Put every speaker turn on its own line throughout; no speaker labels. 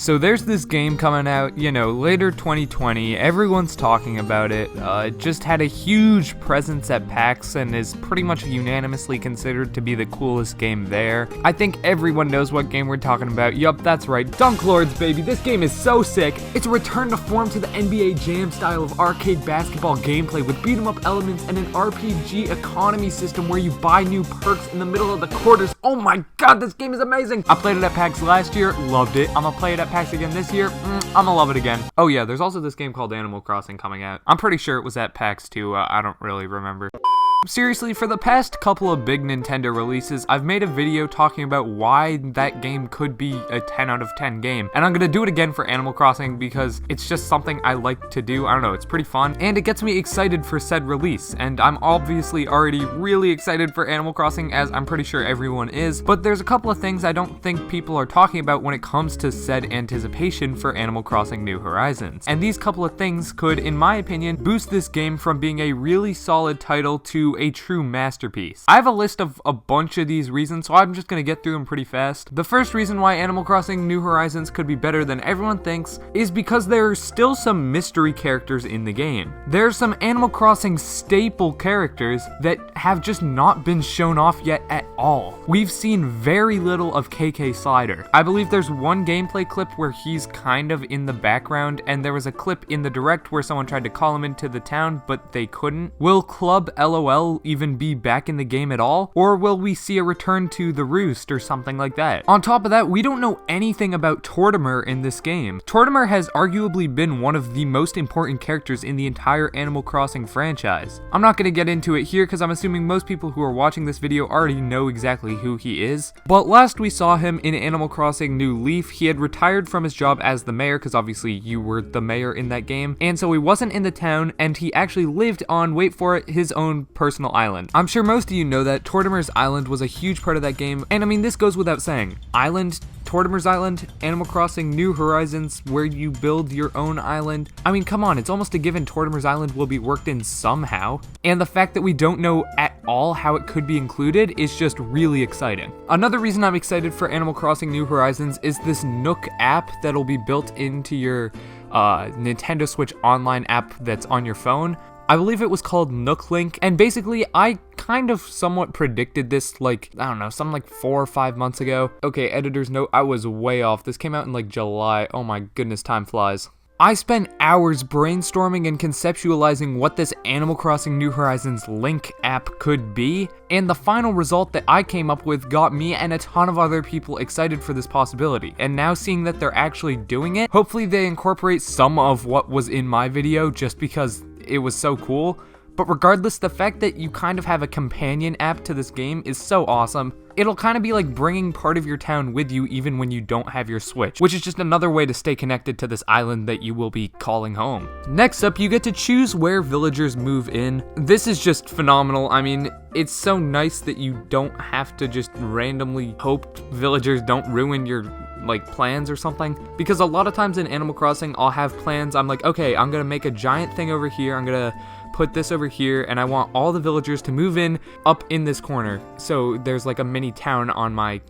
So there's this game coming out, later 2020, everyone's talking about it, it just had a huge presence at PAX and is pretty much unanimously considered to be the coolest game there. I think everyone knows what game we're talking about. Yup, that's right, Dunk Lords, baby. This game is so sick. It's a return to form to the NBA Jam style of arcade basketball gameplay with beat 'em up elements and an RPG economy system where you buy new perks in the middle of the quarters. Oh my god, this game is amazing. I played it at PAX last year, loved it. I'm gonna play it at PAX again this year. I'm gonna love it again. Oh yeah, there's also this game called Animal Crossing coming out. I'm pretty sure it was at PAX too. I don't really remember. Seriously, for the past couple of big Nintendo releases, I've made a video talking about why that game could be a 10 out of 10 game. And I'm gonna do it again for Animal Crossing because it's just something I like to do. I don't know, it's pretty fun, and it gets me excited for said release. And I'm obviously already really excited for Animal Crossing, as I'm pretty sure everyone is, but there's a couple of things I don't think people are talking about when it comes to said anticipation for Animal Crossing New Horizons. And these couple of things could, in my opinion, boost this game from being a really solid title to a true masterpiece. I have a list of a bunch of these reasons, so I'm just gonna get through them pretty fast. The first reason why Animal Crossing New Horizons could be better than everyone thinks is because there are still some mystery characters in the game. There are some Animal Crossing staple characters that have just not been shown off yet at all. We've seen very little of KK Slider. I believe there's one gameplay clip where he's kind of in the background, and there was a clip in the direct where someone tried to call him into the town, but they couldn't. Will Club LOL even be back in the game at all? Or will we see a return to the Roost or something like that? On top of that, we don't know anything about Tortimer in this game. Tortimer has arguably been one of the most important characters in the entire Animal Crossing franchise. I'm not going to get into it here because I'm assuming most people who are watching this video already know exactly who he is. But last we saw him in Animal Crossing New Leaf, he had retired from his job as the mayor, because obviously you were the mayor in that game, and so he wasn't in the town, and he actually lived on, wait for it, his own personal island. I'm sure most of you know that Tortimer's Island was a huge part of that game, and I mean, this goes without saying. Tortimer's Island, Animal Crossing New Horizons, where you build your own island. I mean, come on, it's almost a given Tortimer's Island will be worked in somehow, and the fact that we don't know at all how it could be included is just really exciting. Another reason I'm excited for Animal Crossing New Horizons is this Nook app that'll be built into your Nintendo Switch Online app that's on your phone. I believe it was called NookLink, and basically I kind of somewhat predicted this something like 4 or 5 months ago. Okay, editor's note, I was way off. This came out in July. Oh my goodness, time flies. I spent hours brainstorming and conceptualizing what this Animal Crossing New Horizons Link app could be, and the final result that I came up with got me and a ton of other people excited for this possibility. And now seeing that they're actually doing it, hopefully they incorporate some of what was in my video just because it was so cool. But regardless, the fact that you kind of have a companion app to this game is so awesome. It'll kind of be like bringing part of your town with you even when you don't have your Switch, which is just another way to stay connected to this island that you will be calling home. Next up, you get to choose where villagers move in. This is just phenomenal. I mean, it's so nice that you don't have to just randomly hope villagers don't ruin your plans or something, because a lot of times in Animal Crossing I'll have plans. I'm like, okay, I'm gonna make a giant thing over here, I'm gonna put this over here, and I want all the villagers to move in up in this corner, so there's like a mini town on my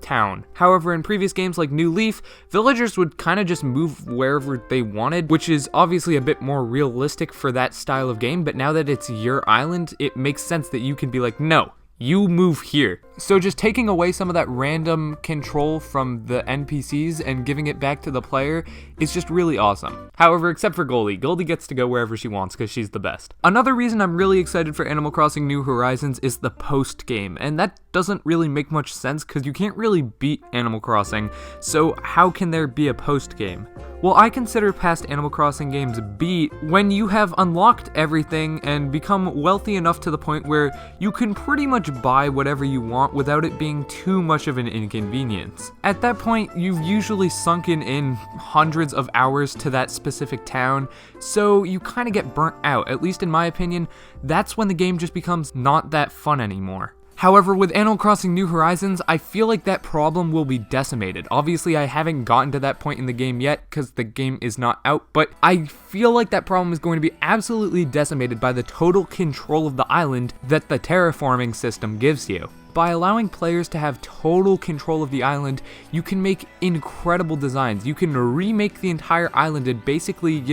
town. However, in previous games like New Leaf, villagers would kind of just move wherever they wanted, which is obviously a bit more realistic for that style of game, but now that it's your island, it makes sense that you can be like, no, you move here. So just taking away some of that random control from the NPCs and giving it back to the player is just really awesome. However, except for Goldie. Goldie gets to go wherever she wants because she's the best. Another reason I'm really excited for Animal Crossing New Horizons is the post-game, and that doesn't really make much sense because you can't really beat Animal Crossing, so how can there be a post-game? Well, I consider past Animal Crossing games beat when you have unlocked everything and become wealthy enough to the point where you can pretty much buy whatever you want without it being too much of an inconvenience. At that point, you've usually sunken in hundreds of hours to that specific town, so you kind of get burnt out. At least in my opinion, that's when the game just becomes not that fun anymore. However, with Animal Crossing New Horizons, I feel like that problem will be decimated. Obviously, I haven't gotten to that point in the game yet because the game is not out, but I feel like that problem is going to be absolutely decimated by the total control of the island that the terraforming system gives you. By allowing players to have total control of the island, you can make incredible designs. You can remake the entire island and basically,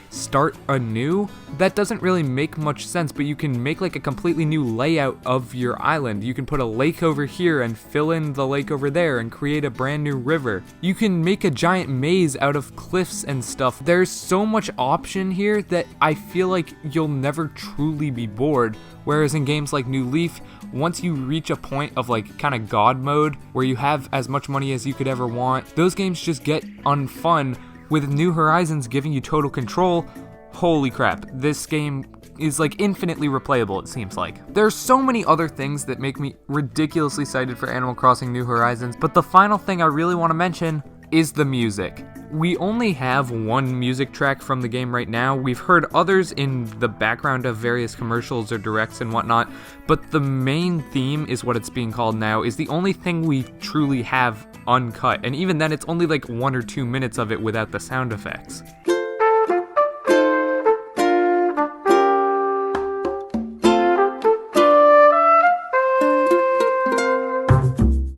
start anew. That doesn't really make much sense, but you can make like a completely new layout of your island. You can put a lake over here and fill in the lake over there and create a brand new river. You can make a giant maze out of cliffs and stuff. There's so much option here that I feel like you'll never truly be bored. Whereas in games like New Leaf, once you reach a point of like kind of God mode where you have as much money as you could ever want, those games just get unfun. With New Horizons giving you total control, holy crap, this game is like infinitely replayable, it seems like. There's so many other things that make me ridiculously excited for Animal Crossing New Horizons, but the final thing I really want to mention is the music. We only have one music track from the game right now. We've heard others in the background of various commercials or directs and whatnot, but the main theme is what it's being called now, is the only thing we truly have uncut, and even then it's only like 1 or 2 minutes of it without the sound effects.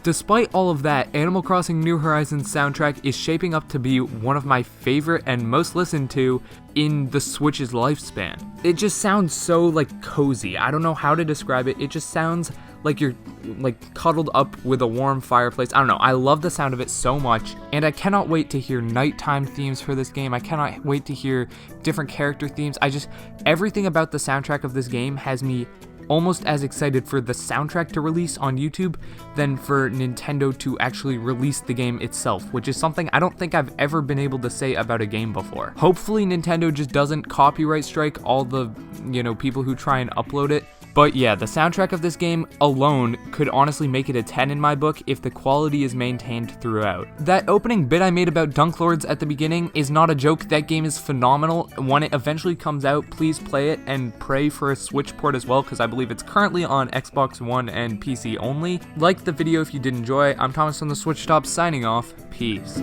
Despite all of that, Animal Crossing New Horizons soundtrack is shaping up to be one of my favorite and most listened to in the Switch's lifespan. It just sounds so like cozy. I don't know how to describe it. It just sounds like you're like cuddled up with a warm fireplace. I don't know. I love the sound of it so much, and I cannot wait to hear nighttime themes for this game. I cannot wait to hear different character themes. Everything about the soundtrack of this game has me almost as excited for the soundtrack to release on YouTube than for Nintendo to actually release the game itself, which is something I don't think I've ever been able to say about a game before. Hopefully Nintendo just doesn't copyright strike all the, people who try and upload it. But yeah, the soundtrack of this game alone could honestly make it a 10 in my book if the quality is maintained throughout. That opening bit I made about Dunk Lords at the beginning is not a joke. That game is phenomenal. When it eventually comes out, please play it and pray for a Switch port as well, because I believe it's currently on Xbox One and PC only. Like the video if you did enjoy. I'm Thomas from the Switch Stop signing off. Peace.